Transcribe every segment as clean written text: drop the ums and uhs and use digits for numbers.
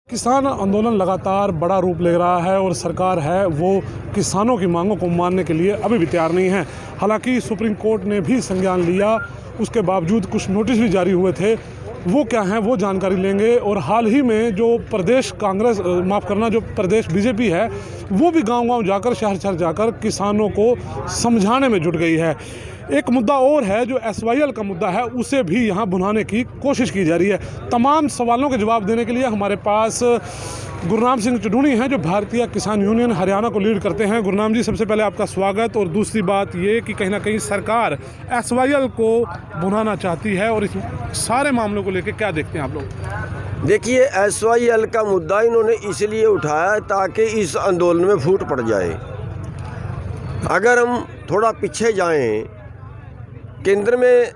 किसान आंदोलन लगातार बड़ा रूप ले रहा है और सरकार है वो किसानों की मांगों को मानने के लिए अभी भी तैयार नहीं है। हालांकि सुप्रीम कोर्ट ने भी संज्ञान लिया, उसके बावजूद कुछ नोटिस भी जारी हुए थे। वो क्या हैं वो जानकारी लेंगे। और हाल ही में जो प्रदेश कांग्रेस जो प्रदेश बीजेपी है वो भी गांव-गांव जाकर शहर शहर जाकर किसानों को समझाने में जुट गई है। एक मुद्दा और है जो SYL का मुद्दा है, उसे भी यहाँ भुनाने की कोशिश की जा रही है। तमाम सवालों के जवाब देने के लिए हमारे पास गुरनाम सिंह चुडूणी हैं जो भारतीय किसान यूनियन हरियाणा को लीड करते हैं। गुरनाम जी, सबसे पहले आपका स्वागत। और दूसरी बात ये कि कहीं ना कहीं सरकार SYL को भुनाना चाहती है और इस सारे मामलों को लेकर क्या देखते हैं आप लोग? देखिए, SYL का मुद्दा इन्होंने इसलिए उठाया ताकि इस आंदोलन में फूट पड़ जाए। अगर हम थोड़ा पीछे जाएं, केंद्र में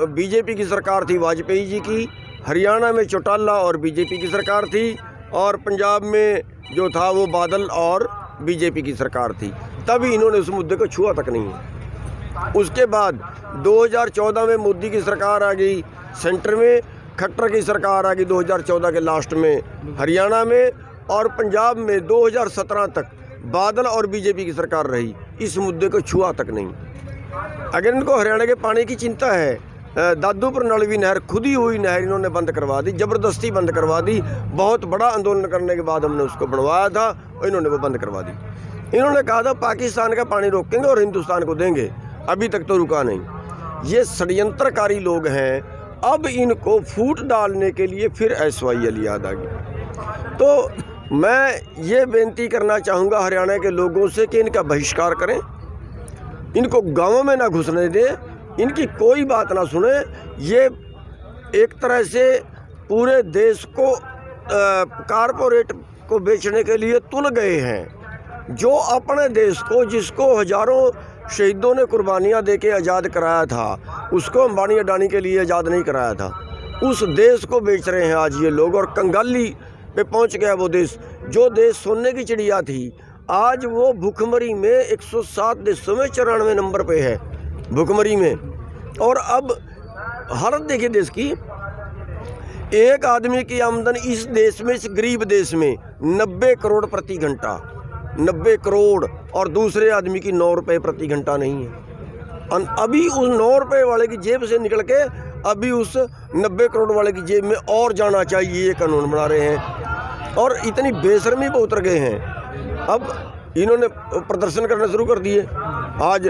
बीजेपी की सरकार थी वाजपेयी जी की, हरियाणा में चौटाला और बीजेपी की सरकार थी, और पंजाब में जो था वो बादल और बीजेपी की सरकार थी। तभी इन्होंने उस मुद्दे को छुआ तक नहीं। उसके बाद 2014 में मोदी की सरकार आ गई सेंटर में, खट्टर की सरकार आ गई 2014 के लास्ट में हरियाणा में, और पंजाब में 2017 तक बादल और बीजेपी की सरकार रही। इस मुद्दे को छुआ तक नहीं। अगर इनको हरियाणा के पानी की चिंता है, दादूपुर नलवी नहर खुदी हुई नहर इन्होंने बंद करवा दी, ज़बरदस्ती बंद करवा दी। बहुत बड़ा आंदोलन करने के बाद हमने उसको बनवाया था और इन्होंने वो बंद करवा दी। इन्होंने कहा था पाकिस्तान का पानी रोकेंगे और हिंदुस्तान को देंगे, अभी तक तो रुका नहीं। ये षड्यंत्रकारी लोग हैं। अब इनको फूट डालने के लिए फिर SYL याद आ गई। तो मैं ये बेनती करना चाहूँगा हरियाणा के लोगों से कि इनका बहिष्कार करें, इनको गाँवों में ना घुसने दें, इनकी कोई बात ना सुने। ये एक तरह से पूरे देश को कारपोरेट को बेचने के लिए तुल गए हैं। जो अपने देश को, जिसको हजारों शहीदों ने कुर्बानियां देके आज़ाद कराया था, उसको अंबानी अडानी के लिए आज़ाद नहीं कराया था। उस देश को बेच रहे हैं आज ये लोग, और कंगाली पे पहुंच गया वो देश। जो देश सोने की चिड़िया थी, आज वो भुखमरी में 107 देशों में 94 नंबर पे है, भुखमरी में। और अब हालत देखिए देश की, एक आदमी की आमदन इस देश में, इस गरीब देश में 90 करोड़ प्रति घंटा, 90 करोड़, और दूसरे आदमी की 9 रुपये प्रति घंटा नहीं है। अभी उस 9 रुपये वाले की जेब से निकल के अभी उस 90 करोड़ वाले की जेब में और जाना चाहिए, ये कानून बना रहे हैं। और इतनी बेशर्मी पे उतर गए हैं। अब इन्होंने प्रदर्शन करना शुरू कर दिए। आज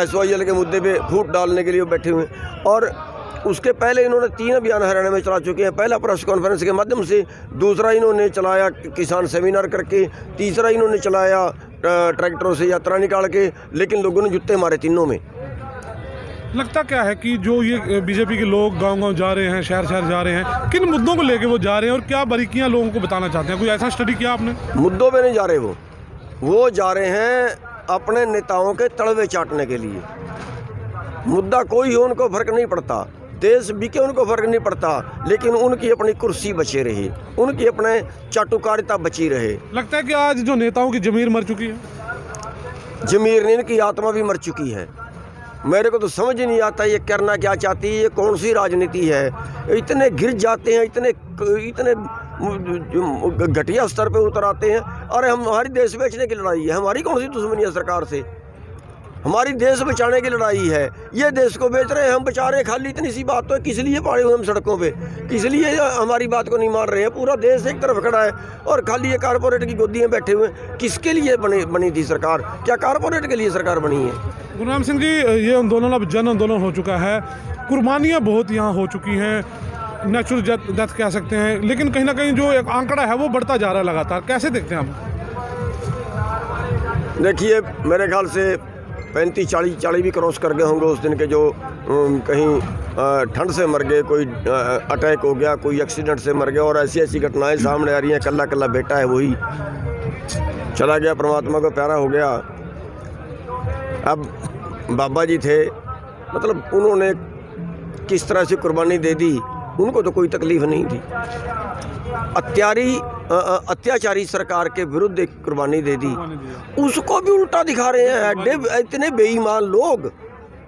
SYL के मुद्दे पे फूट डालने के लिए बैठे हुए हैं। और उसके पहले इन्होंने 3 अभियान हरियाणा में चला चुके हैं। पहला प्रेस कॉन्फ्रेंस के माध्यम से, दूसरा इन्होंने चलाया किसान सेमिनार करके, तीसरा इन्होंने चलाया ट्रैक्टरों से यात्रा निकाल के, लेकिन लोगों ने जूते मारे तीनों में। लगता क्या है कि जो ये बीजेपी के लोग गांव-गांव जा रहे हैं, शहर शहर जा रहे हैं, किन मुद्दों को लेके वो जा रहे हैं और क्या बारीकियां लोगों को बताना चाहते हैं? कोई ऐसा स्टडी किया आपने? मुद्दों पे नहीं जा रहे वो जा रहे हैं अपने नेताओं के तलवे चाटने के लिए। मुद्दा कोई हो उनको फर्क नहीं पड़ता, देश बिके उनको फर्क नहीं पड़ता, लेकिन उनकी अपनी कुर्सी बचे रहे, उनकी अपने चाटुकारिता बची रहे। लगता है कि आज जो नेताओं की ज़मीर मर चुकी है? ज़मीर नहीं, इनकी आत्मा भी मर चुकी है। मेरे को तो समझ ही नहीं आता ये करना क्या चाहती है, ये कौन सी राजनीति है। इतने गिर जाते हैं, इतने घटिया स्तर पे उतर आते हैं। अरे हमारी देश बेचने की लड़ाई है, हमारी कौन सी दुश्मनी है सरकार से? हमारी देश बचाने की लड़ाई है। ये देश को बेच रहे हैं, हम बचा रहे हैं। खाली इतनी सी बात तो किस लिए पड़े हुए हम सड़कों पे, किस लिए हमारी बात को नहीं मान रहे हैं? पूरा देश एक तरफ खड़ा है और खाली ये कारपोरेट की गोदी में बैठे हुए। किसके लिए बनी थी सरकार? क्या कारपोरेट के लिए सरकार बनी है? गुरनाम सिंह जी, ये आंदोलन अब जन आंदोलन हो चुका है। कुर्बानियाँ बहुत यहाँ हो चुकी हैं, नेचुरल डेथ कह सकते हैं, लेकिन कहीं ना कहीं जो एक आंकड़ा है वो बढ़ता जा रहा है लगातार। कैसे देखते हैं आप? देखिए, मेरे ख्याल से 35-40 भी क्रॉस कर गए होंगे उस दिन के, जो कहीं ठंड से मर गए, कोई अटैक हो गया, कोई एक्सीडेंट से मर गया, और ऐसी ऐसी घटनाएं सामने आ रही हैं। कल्ला कल्ला बेटा है, वही चला गया, परमात्मा को प्यारा हो गया। अब बाबा जी थे, मतलब उन्होंने किस तरह से कुर्बानी दे दी, उनको तो कोई तकलीफ नहीं थी। अत्याचारी सरकार के विरुद्ध एक कुर्बानी दे दी, उसको भी उल्टा दिखा रहे हैं। इतने बेईमान लोग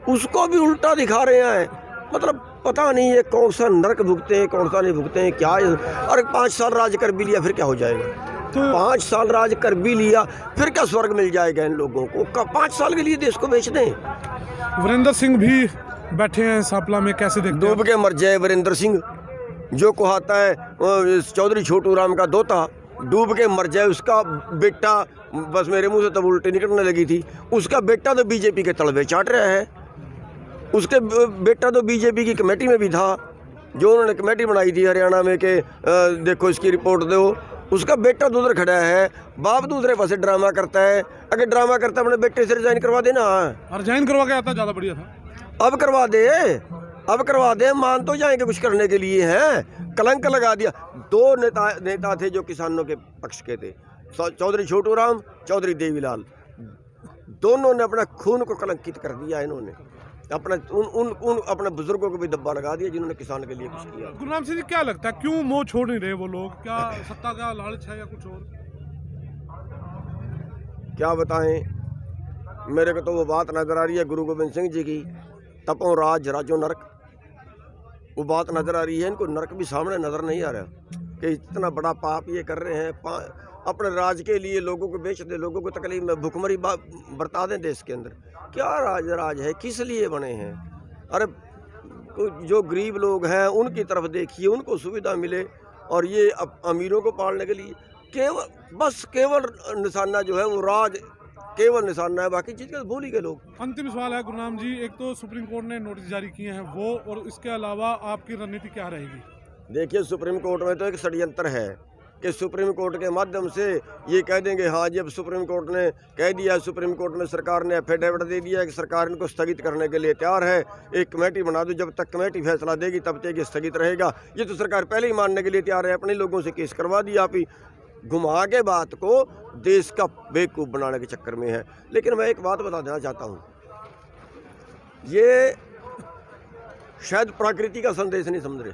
उसको भी उल्टा दिखा रहे हैं। मतलब पता नहीं ये कौन सा नरक भुगते हैं, कौन सा नहीं भुगते हैं, क्या है। और 5 साल राज कर भी लिया फिर क्या हो जाएगा? तो 5 साल राज कर भी लिया फिर क्या स्वर्ग मिल जाएगा इन लोगों को? 5 साल के लिए देश को बेच दें। वीरेंद्र सिंह भी बैठे हैं सांपला में, कैसे देखते हैं? डूब के मर जाए वीरेंद्र सिंह, जो कहता है चौधरी छोटू राम का दोता डूब के मर जाए, उसका बेटा, बस मेरे मुंह से तब उल्टी निकलने लगी थी, उसका बेटा तो बीजेपी के तलवे चाट रहा है। उसके बेटा तो बीजेपी की कमेटी में भी था, जो उन्होंने कमेटी बनाई थी हरियाणा में कि देखो इसकी रिपोर्ट दो। उसका बेटा तो उधर खड़ा है, बाप दूसरे पासे ड्रामा करता है। अगर ड्रामा करता अपने बेटे से रिजाइन करवा देना, रिजाइन करवा के आता ज़्यादा बढ़िया था। अब करवा दे, अब करवा दे, मान तो जाएंगे कुछ करने के लिए हैं। कलंक लगा दिया। 2 नेता थे जो किसानों के पक्ष के थे, चौधरी छोटू राम, चौधरी देवीलाल, दोनों ने अपना खून को कलंकित कर दिया। इन्होंने अपना उन अपने बुजुर्गों को भी दब्बा लगा दिया जिन्होंने किसान के लिए कुछ किया। गुरनाम सिंह जी, क्या लगता है क्यों मोह छोड़ नहीं रहे वो लोग? क्या सत्ता का लालच है या कुछ और? क्या बताएं, मेरे को तो वो बात नजर आ रही है गुरु गोविंद सिंह जी की, तपों राज राजो नरक, वो बात नजर आ रही है। इनको नरक भी सामने नजर नहीं आ रहा कि इतना बड़ा पाप ये कर रहे हैं। अपने राज के लिए लोगों को बेच दे, लोगों को तकलीफ में भुखमरी बरता दें देश के अंदर। क्या राज है, किस लिए बने हैं? अरे जो गरीब लोग हैं उनकी तरफ देखिए, उनको सुविधा मिले, और ये अमीरों को पालने के लिए केवल निशाना जो है वो राज केवल निशाना है, बाकी चीज़ का भूल ही गए लोग। अंतिम सवाल है गुरनाम जी, एक तो सुप्रीम कोर्ट ने नोटिस जारी किए हैं वो, और इसके अलावा आपकी रणनीति क्या रहेगी? देखिए, सुप्रीम कोर्ट में तो एक षड्यंत्र है कि सुप्रीम कोर्ट के माध्यम से ये कह देंगे हाँ जी अब सुप्रीम कोर्ट ने कह दिया, सुप्रीम कोर्ट में सरकार ने एफिडेविट दे दिया कि सरकार इनको स्थगित करने के लिए तैयार है, एक कमेटी बना दो, जब तक कमेटी फैसला देगी तब तक ये स्थगित रहेगा। ये तो सरकार पहले ही मानने के लिए तैयार है, अपने लोगों से केस करवा दिया, आप ही घुमा के बात को देश का बेवकूफ़ बनाने के चक्कर में है। लेकिन मैं एक बात बता देना चाहता हूँ, ये शायद प्रकृति का संदेश नहीं समझ रहे।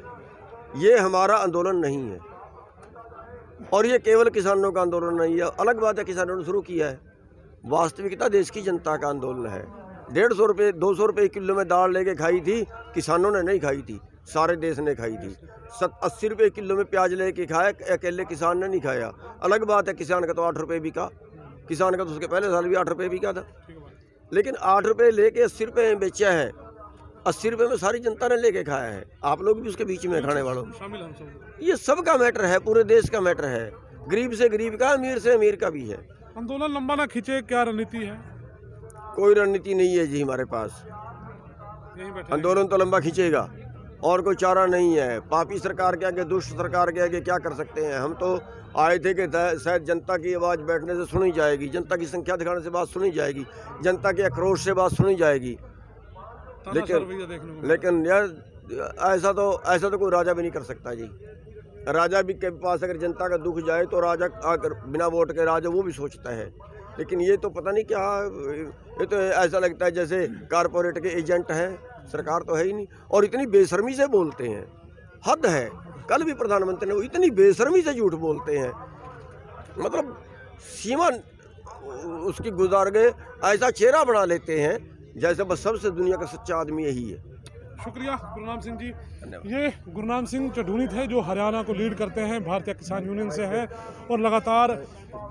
ये हमारा आंदोलन नहीं है और ये केवल किसानों का आंदोलन नहीं है। अलग बात है किसानों ने शुरू किया है, वास्तविकता देश की जनता का आंदोलन है। 150 रुपये 200 रुपये किलो में दाल लेके खाई थी, किसानों ने नहीं खाई थी, सारे देश ने खाई थी। 80 रुपये किलो में प्याज लेके खाया, अकेले किसान ने नहीं खाया। अलग बात है किसान का तो 8 रुपये बिका, किसान का तो उसके पहले साल भी 8 रुपये बिका था, लेकिन 8 रुपये लेके 80 रुपये में बेचा है। 80 रुपये में सारी जनता ने लेके खाया है, आप लोग भी उसके बीच में खाने वालों शामिल हम सब। ये सब का मैटर है, पूरे देश का मैटर है, गरीब से गरीब का, अमीर से अमीर का भी है। आंदोलन लंबा ना खींचे, क्या रणनीति है? कोई रणनीति नहीं है जी हमारे पास। यहीं बैठे आंदोलन तो लंबा खींचेगा और कोई चारा नहीं है। पापी सरकार के आगे, दुष्ट सरकार के आगे क्या कर सकते हैं? हम तो आए थे कि शायद जनता की आवाज़ बैठने से सुनी जाएगी, जनता की संख्या दिखाने से बात सुनी जाएगी, जनता के आक्रोश से बात सुनी जाएगी। लेकिन यार ऐसा तो कोई राजा भी नहीं कर सकता जी। राजा भी के पास अगर जनता का दुख जाए तो राजा आकर बिना वोट के राजा वो भी सोचता है, लेकिन ये तो पता नहीं क्या, ये तो ऐसा लगता है जैसे कारपोरेट के एजेंट हैं, सरकार तो है ही नहीं। और इतनी बेशर्मी से बोलते हैं, हद है। कल भी प्रधानमंत्री ने इतनी बेशर्मी से झूठ बोलते हैं, मतलब सीमा उसकी गुजार गए, ऐसा चेहरा बना लेते हैं जैसे बस सबसे दुनिया का सच्चा आदमी यही है। शुक्रिया गुरनाम सिंह जी। ये गुरनाम सिंह चढ़ूनी थे जो हरियाणा को लीड करते हैं, भारतीय किसान यूनियन से हैं और लगातार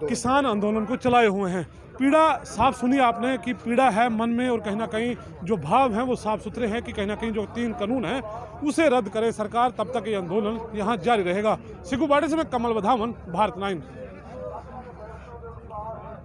किसान आंदोलन को चलाए हुए हैं। पीड़ा साफ सुनी आपने कि पीड़ा है मन में, और कहीं ना कहीं जो भाव हैं वो साफ सुथरे हैं कि कहीं ना कहीं जो 3 कानून हैं उसे रद्द करे सरकार, तब तक ये आंदोलन यहाँ जारी रहेगा। सिकू बाड़े से मैं कमल बधावन, भारत 9।